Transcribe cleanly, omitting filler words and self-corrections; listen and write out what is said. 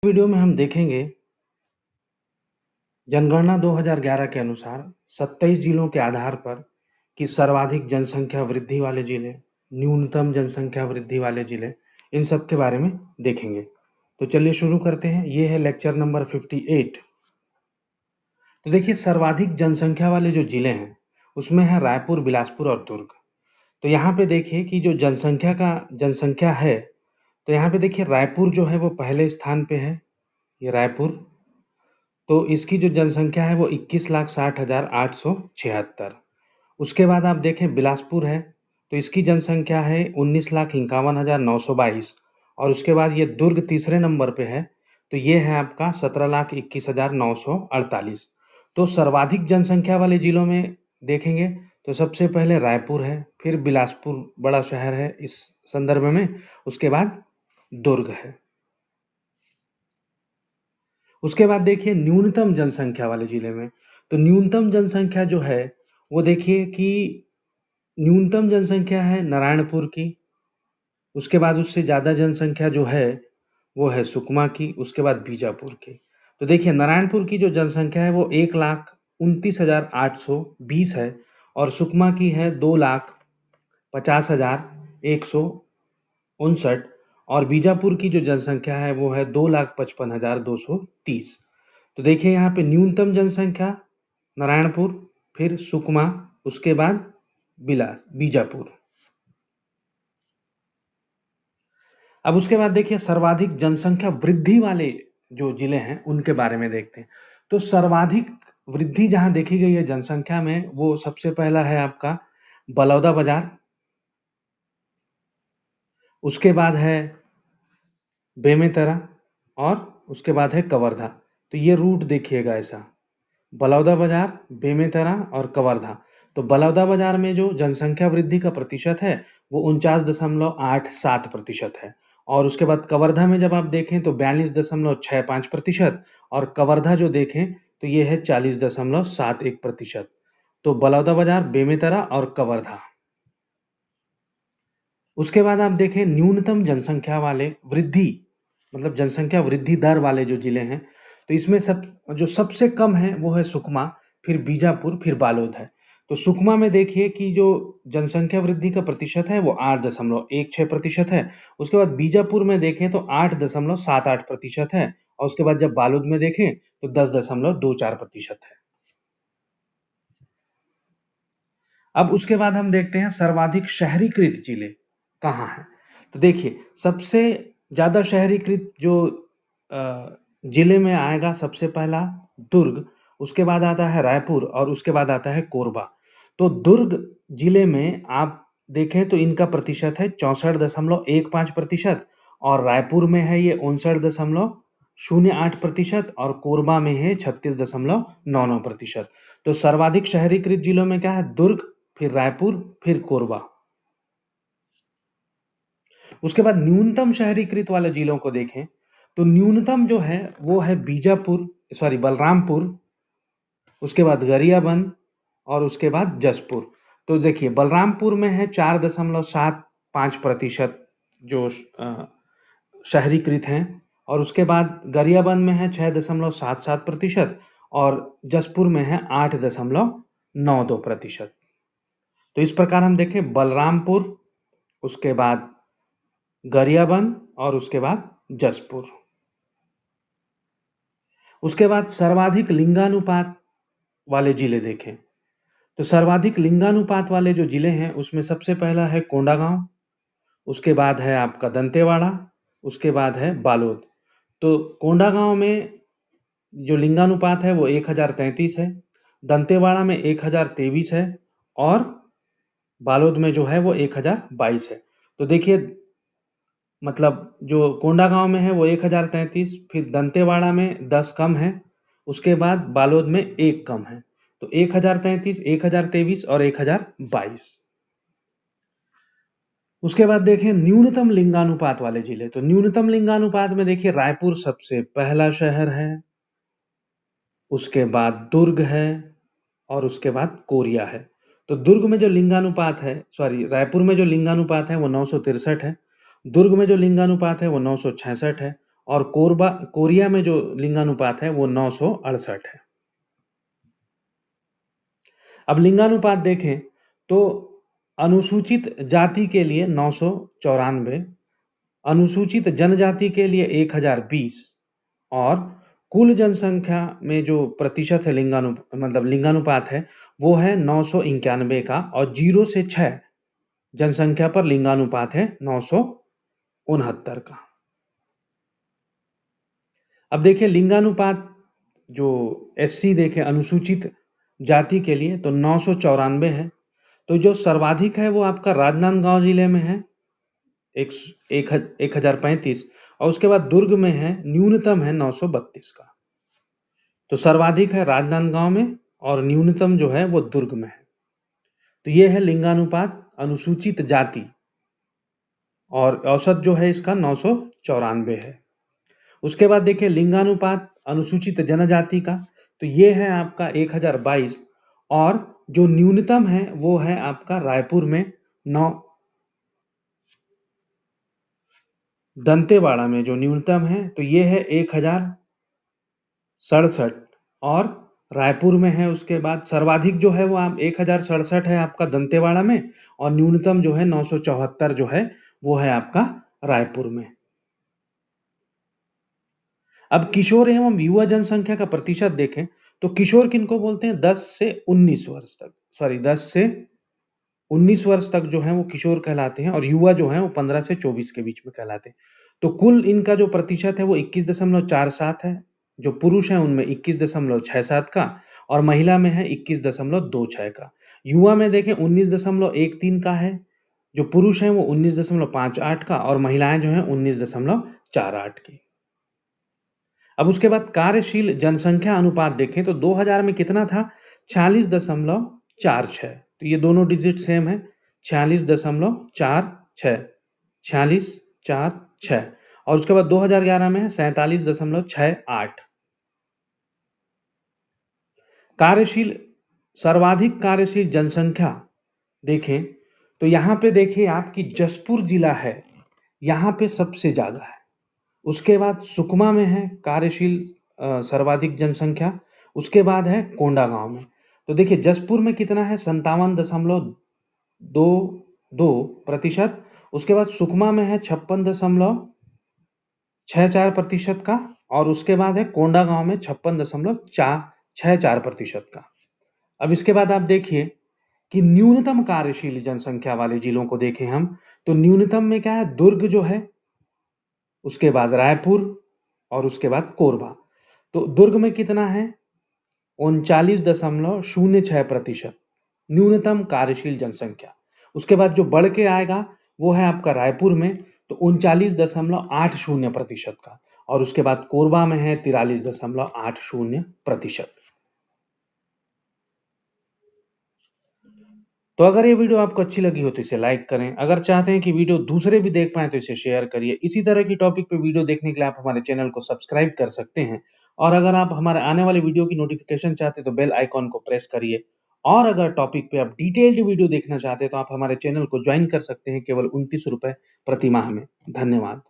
Video में हम देखेंगे जनगणना 2011 के अनुसार 27 जिलों के आधार पर कि सर्वाधिक जनसंख्या वृद्धि वाले जिले, न्यूनतम जनसंख्या वृद्धि वाले जिले, इन सब के बारे में देखेंगे। तो चलिए शुरू करते हैं। ये है लेक्चर नंबर 58। तो देखिए, सर्वाधिक जनसंख्या वाले जो जिले हैं उसमें है रायपुर, बिलासपुर और दुर्ग। तो यहाँ पे देखिए कि जो जनसंख्या है, तो यहाँ पे देखिए रायपुर जो है वो पहले स्थान पे है। ये रायपुर, तो इसकी जो जनसंख्या है वो 21,60,876। उसके बाद आप देखें बिलासपुर है, तो इसकी जनसंख्या है 19,51,922। और उसके बाद ये दुर्ग तीसरे नंबर पे है, तो ये है आपका 17,21,948। तो सर्वाधिक जनसंख्या वाले जिलों में देखेंगे तो सबसे पहले रायपुर है, फिर बिलासपुर बड़ा शहर है इस संदर्भ में, उसके बाद दुर्ग है। उसके बाद देखिए न्यूनतम जनसंख्या वाले जिले में, तो न्यूनतम जनसंख्या जो है वो देखिए कि न्यूनतम जनसंख्या है नारायणपुर की। उसके बाद उससे ज़्यादा जनसंख्या जो है वो है सुकमा की, उसके बाद बीजापुर की। तो देखिए नारायणपुर की जो जनसंख्या है वो 1,29,820 है और सुकमा की है 2,50,159 और बीजापुर की जो जनसंख्या है वो है 2,55,230। तो देखिए यहाँ पे न्यूनतम जनसंख्या नारायणपुर, फिर सुकमा, उसके बाद बीजापुर। अब उसके बाद देखिए सर्वाधिक जनसंख्या वृद्धि वाले जो जिले हैं उनके बारे में देखते हैं। तो सर्वाधिक वृद्धि जहां देखी गई है जनसंख्या में, वो सबसे पहला है आपका बलौदाबाजार, उसके बाद है बेमेतरा और उसके बाद है कवर्धा। तो ये रूट देखिएगा ऐसा, बलौदाबाजार, बेमेतरा और कवर्धा। तो बलौदाबाजार में जो जनसंख्या वृद्धि का प्रतिशत है वो 49.87% है और उसके बाद कवर्धा में जब आप देखें तो 42.65% और कवर्धा जो देखें तो ये है 40.71%। तो बलौदाबाजार, बेमेतरा और कवर्धा। उसके बाद आप देखें न्यूनतम जनसंख्या वाले वृद्धि, मतलब जनसंख्या वृद्धि दर वाले जो जिले हैं, तो इसमें जो सबसे कम है वो है सुकमा, फिर बीजापुर, फिर बालोद है। तो सुकमा में देखिए कि जो जनसंख्या वृद्धि का प्रतिशत है वो 8.16% है। उसके बाद बीजापुर में देखें तो 8.78% है और उसके बाद जब बालोद में देखें तो 10.24% है। अब उसके बाद हम देखते हैं सर्वाधिक शहरीकृत जिले कहाँ हैं। तो देखिए सबसे ज्यादा शहरीकृत जो जिले में आएगा सबसे पहला दुर्ग, उसके बाद आता है रायपुर और उसके बाद आता है कोरबा। तो दुर्ग जिले में आप देखें तो इनका प्रतिशत है 64.15% और रायपुर में है ये 59.08% और कोरबा में है 36.99%। तो सर्वाधिक शहरीकृत जिलों में क्या है? दुर्ग, फिर रायपुर, फिर कोरबा। उसके बाद न्यूनतम शहरीकृत वाले जिलों को देखें तो न्यूनतम जो है वो है बलरामपुर, उसके बाद गरियाबंद और उसके बाद जसपुर। तो देखिए बलरामपुर में है 4.75% जो शहरीकृत हैं और उसके बाद गरियाबंद में है 6.77% और जसपुर में है 8.92%। तो इस प्रकार हम देखें बलरामपुर, उसके बाद गरियाबंद और उसके बाद जसपुर। उसके बाद सर्वाधिक लिंगानुपात वाले जिले देखें तो सर्वाधिक लिंगानुपात वाले जो जिले हैं उसमें सबसे पहला है कोंडागांव, उसके बाद है आपका दंतेवाड़ा, उसके बाद है बालोद। तो कोंडागांव में जो लिंगानुपात है वो 1033 है, दंतेवाड़ा में 1023 है और बालोद में जो है वो 1022 है। तो देखिए मतलब जो कोंडागांव में है वो 1033, फिर दंतेवाड़ा में 10 कम है, उसके बाद बालोद में 1 कम है। तो 1033, 1023 और 1022। उसके बाद देखें न्यूनतम लिंगानुपात वाले जिले, तो न्यूनतम लिंगानुपात में देखिए रायपुर सबसे पहला शहर है, उसके बाद दुर्ग है और उसके बाद कोरिया है। तो दुर्ग में जो लिंगानुपात है, रायपुर में जो लिंगानुपात है वो 963 है, दुर्ग में जो लिंगानुपात है वो 966 है और कोरिया में जो लिंगानुपात है वो 968 है। अब लिंगानुपात देखें तो अनुसूचित जाति के लिए 994, अनुसूचित जनजाति के लिए 1020 और कुल जनसंख्या में जो प्रतिशत है लिंगानुपात है वो है 991 का, और 0 से 6 जनसंख्या पर लिंगानुपात है 969 का। अब देखिए लिंगानुपात जो एससी देखें अनुसूचित जाति के लिए तो 994 है। तो जो सर्वाधिक है वो आपका राजनांदगांव जिले में है 1035, और उसके बाद दुर्ग में है, न्यूनतम है 932 का। तो सर्वाधिक है राजनांदगांव में और न्यूनतम जो है वो दुर्ग में है। तो ये है लिंगानुपात अनुसूचित जाति, और औसत जो है इसका 994 है। उसके बाद देखिए लिंगानुपात अनुसूचित जनजाति का, तो ये है आपका 1022, और जो न्यूनतम है वो है आपका रायपुर में 9, दंतेवाड़ा में जो न्यूनतम है तो ये है 1067, और रायपुर में है। उसके बाद सर्वाधिक जो है वो आप 1067 है आपका दंतेवाड़ा में, और न्यूनतम जो है 974 जो है वो है आपका रायपुर में। अब किशोर एवं युवा जनसंख्या का प्रतिशत देखें तो किशोर किनको बोलते हैं, 10 से 19 वर्ष तक, 10 से 19 वर्ष तक जो है वो किशोर कहलाते हैं, और युवा जो है वो 15 से 24 के बीच में कहलाते हैं। तो कुल इनका जो प्रतिशत है वो 21.47 है, जो पुरुष है उनमें 21.67 का, और महिला में है 21.26 का। युवा में देखें 19.13 का है, जो पुरुष है वो 19.58 का, और महिलाएं जो है 19.48 की। अब उसके बाद कार्यशील जनसंख्या अनुपात देखें तो 2000 में कितना था, 46.46। तो ये दोनों डिजिट सेम है, 46.46, 4646, और उसके बाद 2011 में है 47.68। कार्यशील सर्वाधिक कार्यशील जनसंख्या देखें तो यहाँ पे देखिए आपकी जसपुर जिला है, यहाँ पे सबसे ज्यादा है। उसके बाद सुकमा में है कार्यशील सर्वाधिक जनसंख्या, उसके बाद है कोंडागांव में। तो देखिए जसपुर में कितना है, 57.22%। उसके बाद सुकमा में है 56.64% का, और उसके बाद है कोंडागांव में 56.64% का। अब इसके बाद आप देखिए कि न्यूनतम कार्यशील जनसंख्या वाले जिलों को देखें हम, तो न्यूनतम में क्या है, दुर्ग जो है, उसके बाद रायपुर, और उसके बाद कोरबा। तो दुर्ग में कितना है, 39.06% न्यूनतम कार्यशील जनसंख्या। उसके बाद जो बढ़ के आएगा वो है आपका रायपुर में, तो 39.80% का, और उसके बाद कोरबा में है 43.80%। तो अगर ये वीडियो आपको अच्छी लगी हो तो इसे लाइक करें, अगर चाहते हैं कि वीडियो दूसरे भी देख पाएं तो इसे शेयर करिए। इसी तरह की टॉपिक पे वीडियो देखने के लिए आप हमारे चैनल को सब्सक्राइब कर सकते हैं, और अगर आप हमारे आने वाले वीडियो की नोटिफिकेशन चाहते हैं तो बेल आइकॉन को प्रेस करिए। और अगर टॉपिक पे आप डिटेल्ड वीडियो देखना चाहते हैं तो आप हमारे चैनल को ज्वाइन कर सकते हैं केवल 29 रुपए प्रति माह में। धन्यवाद।